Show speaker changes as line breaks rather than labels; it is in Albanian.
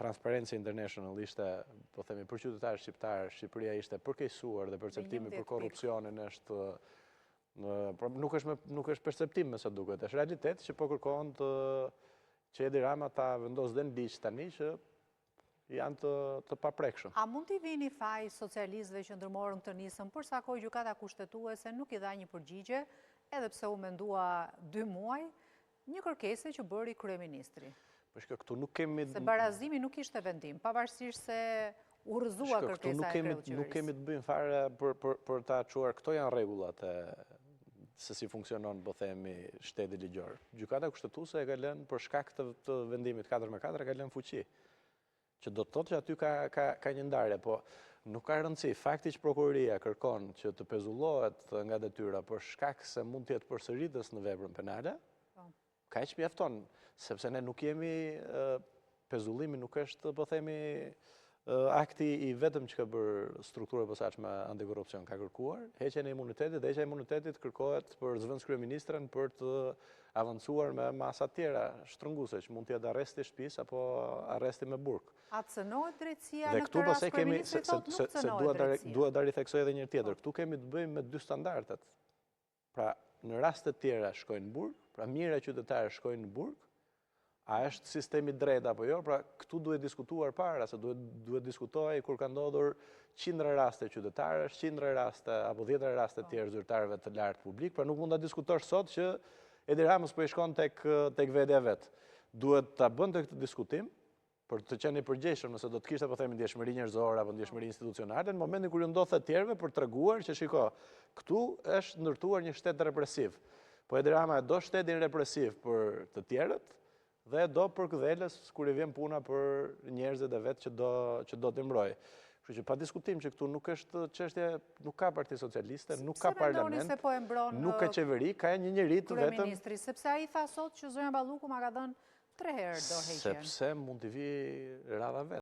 Transparency International ishte, po themi, për qytetarë shqiptarë, Shqipëria ishte përkeqësuar dhe perceptimi për korrupsionin është nuk është perceptim me sa duket, është realitet që po kërkon që Edi Rama ta vendos dhe në ligj tani që janë të paprekshëm.
A mund t'i vini faj socialistëve që ndërmorën këtë nisëm, për sa kohë gjykata kushtetuese nuk i dha një përgjigje, edhe pse u mendua 2 muaj, një kërkesë që bëri kryeministri.
Këtu nuk kemi...
Se barazimi nuk ishte vendim, pavarësisht se u rrëzua kërkesa e kryeministrit.
Nuk kemi të bëjmë fare për ta çuar, këto janë rregullat se si funksionon, po themi, shteti ligjor. Gjykata kushtetuese e ka lënë për shkak të vendimit 4-4 ka lënë fuqi. Që do të thotë që aty ka një ndarje, po nuk ka rëndësi. Fakti që prokuroria kërkon që të pezullohet nga detyra për shkak se mund të jetë përsëritës në veprën penale, kaq mjafton, sepse ne nuk jemi, pezullimi nuk është, po themi, akti i vetëm që ka bërë struktura e posaçme antikorrupsion ka kërkuar, heqjen e imunitetit, dhe heqja e imunitetit kërkohet për zëvendës kryeministrën për të avancuar me masa tjera shtrënguese, që mund të jetë arresti i shtëpisë apo arresti me burg.
A cënohet drejtësia në këtë rast? Kryeministri thotë nuk cënohet drejtësia.
Duhet ta ritheksoj edhe një tjetër. Këtu kemi të bëjmë me 2 standardet. Pra, në raste tjera shkojnë në burg, pra mira qytetarë shkojnë në burg, a është sistemi drejt apo jo, pra këtu duhet diskutuar para, se duhet diskutoj kur ka ndodhur 100 raste qytetarësh, 100 raste apo 10 raste tjerë zyrtarëve të lartë publik, pra nuk mund ta diskutosh sot që Edi Ramës po i shkon tek vetja vet. Duhet ta bënte këtë diskutim për të qenë i përgjegjshëm nëse do të kishte, po themi, ndjeshmëri njerëzore apo ndjeshmëri institucionale, në momentin kur ju ndodh të tjerëve për treguar që shiko, këtu është ndërtuar një shtet represiv. Po Edi Rama e do shtetin represiv për të tjerët, dhe do për këdhelës kur i vjen puna për njerëzit e vetë që do të mbrojë. Kështu që pa diskutim që këtu nuk është çështje, nuk ka Parti Socialiste, nuk ka parlament, nuk ka qeveri, ka një njerëz vetëm.
Kryeministri, sepse ai tha sot që zonja Balluku ma ka dhënë 3 herë do heqjen.
Sepse mund të vi radha vetë.